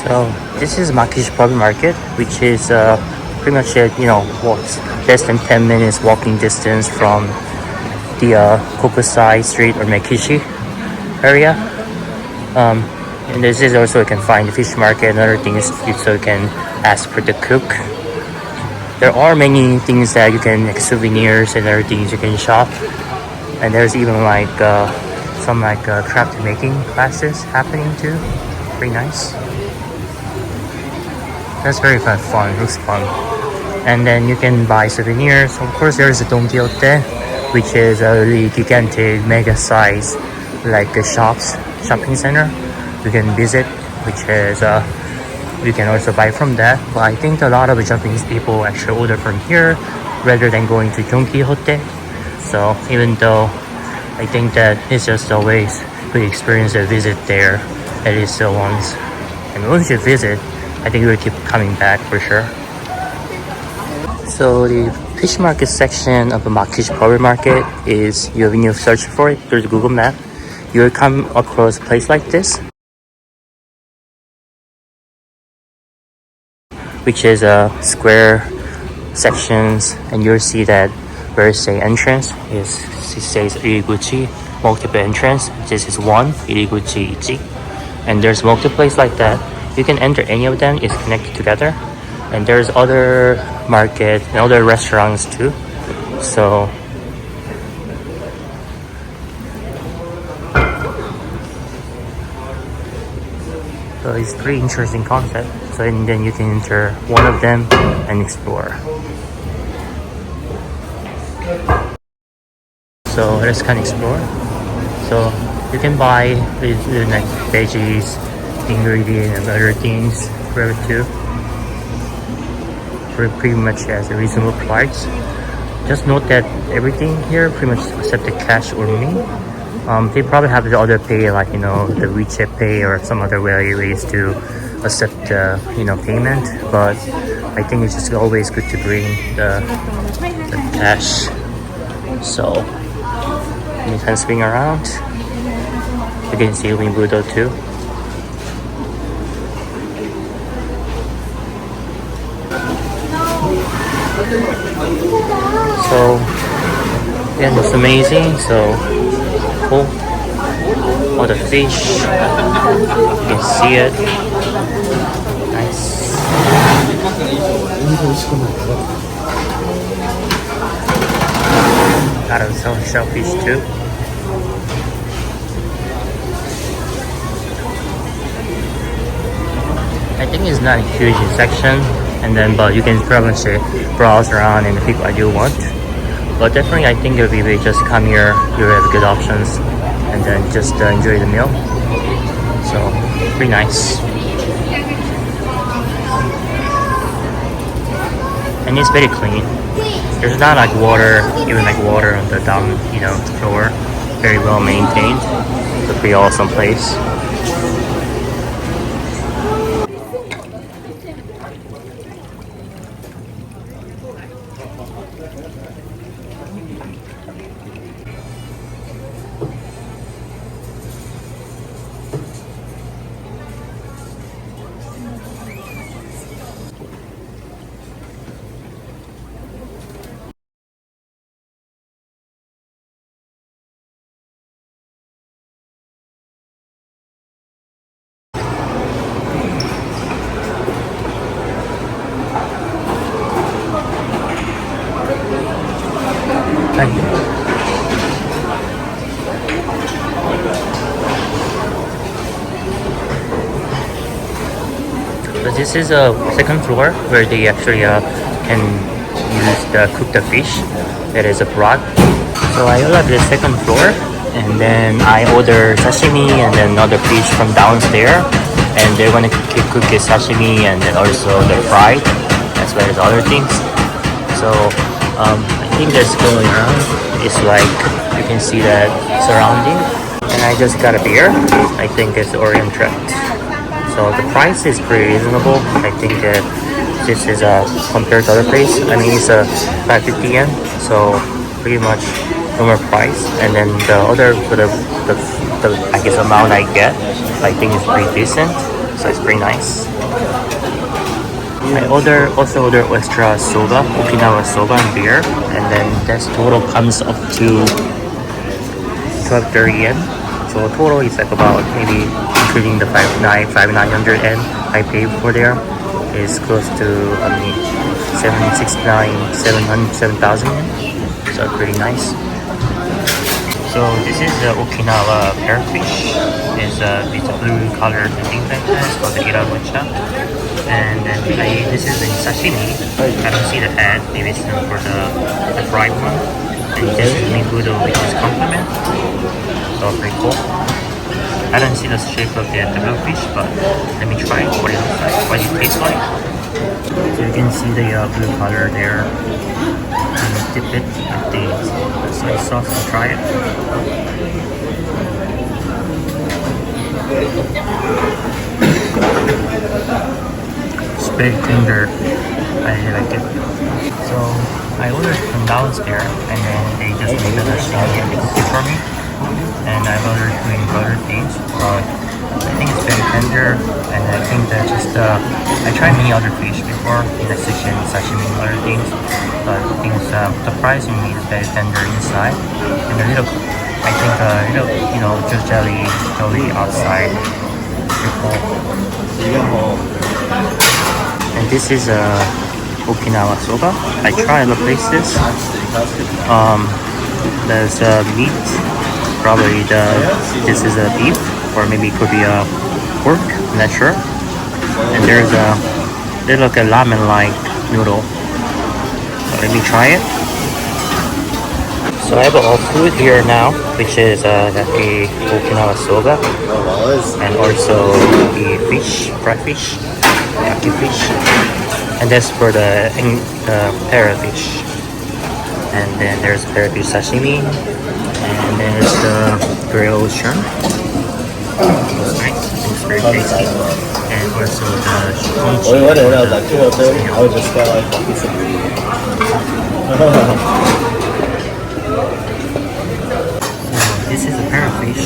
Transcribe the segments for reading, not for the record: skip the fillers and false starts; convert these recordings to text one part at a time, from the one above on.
So this is Makishi Public Market, which is pretty much what's less than 10 minutes walking distance from the Kokusai Street or Makishi area. And this is also you can find the fish market and other things, so you can ask for the cook. There are many things that you can, like souvenirs and other things you can shop. And there's even some craft making classes happening too. Pretty nice. That's very fun. It looks fun. And then you can buy souvenirs. Of course, there's a Don Quixote, which is a really gigantic, mega size, like a shopping center you can visit, which is you can also buy from that. But I think a lot of Japanese people actually order from here rather than going to Don Quixote. So even though I think that it's just always good experience to visit there, at least once. And once you visit, I think you will keep coming back for sure. So the fish market section of the Makishi Public Market is, when you search for it through the Google map, you will come across a place like this, which is a square sections, and you'll see that where it says entrance it says Iriguchi, multiple entrance. This is one, Iriguchi Ichi, and there's multiple places like that. You can enter any of them, it's connected together. And there's other market and other restaurants too. So it's pretty interesting concept. So and then you can enter one of them and explore. So let's kind of explore. So you can buy like veggies, ingredients, and other things for it too. Pretty much as a reasonable price. Just note that everything here pretty much accepted cash or money. They probably have the other pay, like the WeChat Pay or some other ways to accept payment. But I think it's just always good to bring the cash. So you can swing around. You can see Budo too. So yeah, it's amazing. So cool. All the fish, you can see it. Nice. Got some shellfish too. I think it's not a huge section, but you can probably browse around and pick what you want. But definitely, I think if you just come here, you have good options, and then just enjoy the meal. So pretty nice, and it's very clean. There's not like water, even like water on the down, floor. Very well maintained. It's a pretty awesome place. So this is a second floor where they actually can cook the fish. That is a broth. So I love the second floor, and then I order sashimi and then other fish from downstairs, and they're gonna cook the sashimi and then also the fried as well as other things. So I think that's going around. It's like you can see that surrounding. And I just got a beer. I think it's Orient Tract. So the price is pretty reasonable. I think that this is compared to other place. I mean, it's 550 yen, so pretty much normal price. And then the other for the I guess amount I get, I think is pretty decent. so it's pretty nice. I also order extra soba, Okinawa soba and beer, and then that total comes up to 1230 yen. So total is like about maybe including the 5,900 yen I paid for there is close to 7,000 yen. So pretty nice. So this is the Okinawa parrotfish. It's a blue colored thing like that. It's called the Ilabu chat. And then this is the sashimi. I don't see the head. Maybe it's for the fried one. And this is Migudo, which is complement. So pretty cool. I don't see the shape of the blue fish, but let me try what it looks like, what it tastes like. So you can see the blue color there. And dip it with the soy sauce and try it. It's very tender. I really like it. So I ordered from downstairs and then they just made the sashimi and they cooked it for me. And I've ordered doing other things, but I think it's very tender. And I think that just I tried many other fish before, in addition sashimi and other things, but I think it's surprisingly it's very tender inside and a little, I think just jelly outside. Pretty cool. And this is Okinawa soba. I tried other places. There's meat. Probably this is a beef, or maybe it could be a pork. I'm not sure. And there's they look a ramen-like noodle. So let me try it. So I have all food here now, which is the Okinawa soba, and also the fish, fried fish, yaki fish, and that's for the parrotfish. And then there's parrotfish sashimi, and there's the grilled shrimp. It's nice, it's very tasty. And also the kimchi. This is a parrotfish.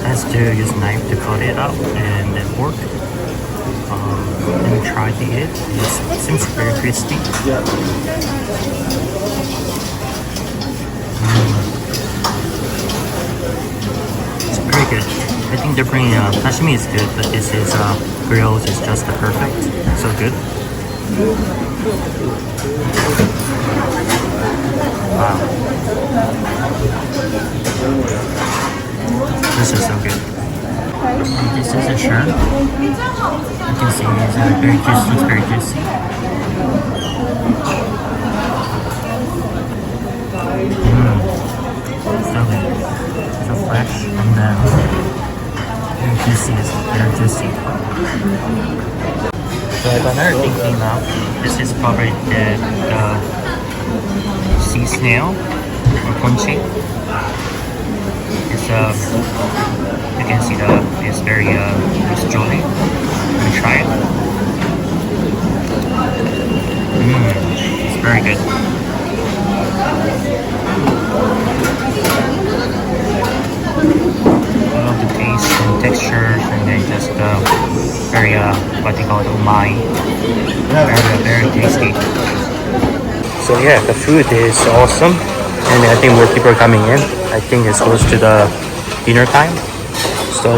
Has to use knife to cut it out, and then pork. Let me try to eat it. It seems very crispy. It's very good. I think they're bringing sashimi is good, but this is grilled is just perfect. So good. Wow. This is so good. This is a shrimp. You can see it's very juicy. It's very juicy. So good. So fresh, and then very juicy. It's very juicy. So I got another thing came out. This is probably the sea snail or conchi. It's you can see it's very it's jolly. Let me try it. It's very good. I love the taste and texture, and then just very what they call it, umai. Very tasty. So yeah, the food is awesome, and I think more people are coming in. I think it's close to the dinner time. So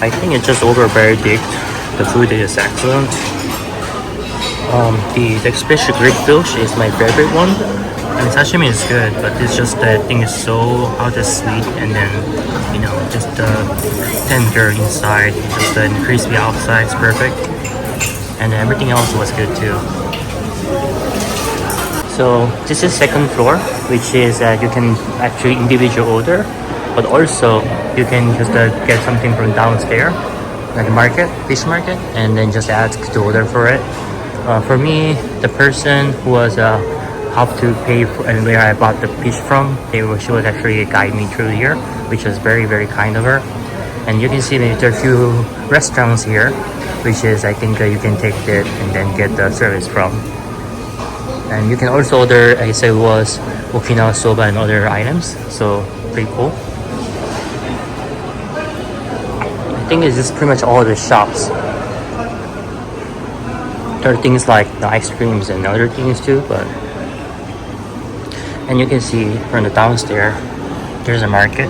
I think it's just over verdict. The food is excellent. The especially grilled fish is my favorite one. I mean, sashimi is good, but it's just that thing is so sweet, and then just tender inside, just crispy outside. It's perfect, and everything else was good too. So this is second floor, which is you can actually individual order, but also you can just get something from downstairs, like the market, fish market, and then just ask to order for it. For me, the person who was how to pay for and where I bought the fish from, she was actually guiding me through here, which was very, very kind of her. And you can see that there are a few restaurants here, which is I think you can take it and then get the service from. And you can also order, I said, it was Okinawa soba and other items, so pretty cool. I think it's just pretty much all the shops. there are things like the ice creams and other things too, but and you can see from the downstairs there's a market,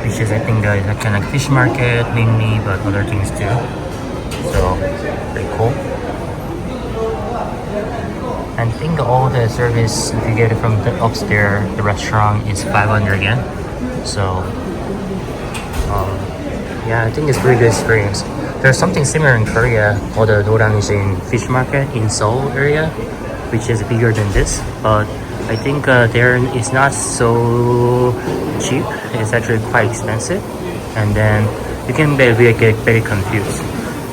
which is I think a kind of fish market mainly, but other things too. So pretty cool. And I think all the service, if you get it from the upstairs, the restaurant is 500 yen. So yeah, I think it's a pretty good experience. There's something similar in Korea called the Norangjin fish market in Seoul area, which is bigger than this, but I think there it's not so cheap. It's actually quite expensive, and then you can get very confused.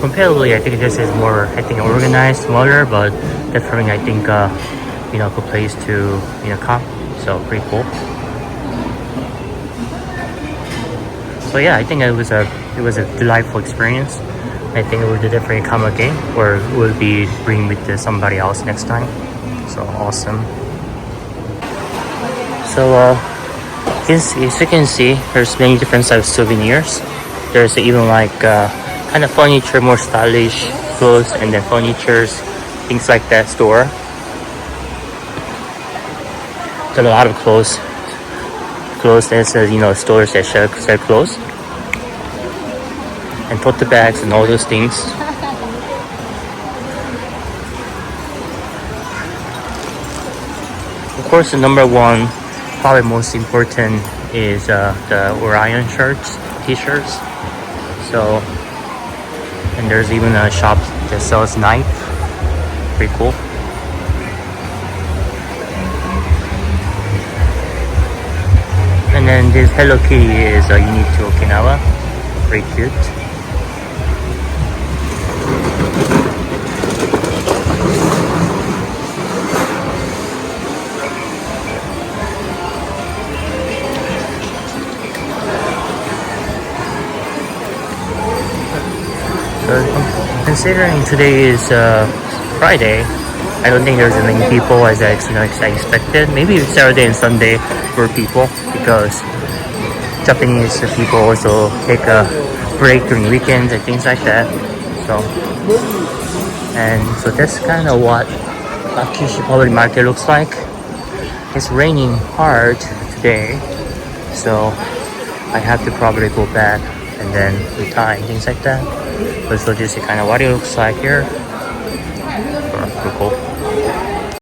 Comparatively, I think this is more, I think, organized, smaller, but definitely I think good place to come. So pretty cool. So yeah, I think it was a delightful experience. I think it would definitely come again, or will be bring with somebody else next time. So awesome. So as you can see, there's many different types of souvenirs. There's even like kind of furniture, more stylish clothes, and then furnitures, things like that store. There's a lot of clothes that says stores that sell clothes, and tote bags and all those things. Of course, the number one, probably most important, is the Orion shirts, t-shirts. So, and there's even a shop that sells knife. Pretty cool. And then this Hello Kitty is unique to Okinawa. Very cute. So considering today is Friday, I don't think there's as many people as I expected. Maybe Saturday and Sunday were people, because Japanese people also take a break during weekends and things like that. So that's kind of what Makishi Public Market looks like. It's raining hard today, so I have to probably go back and then retie and things like that. But so this is kind of what it looks like here.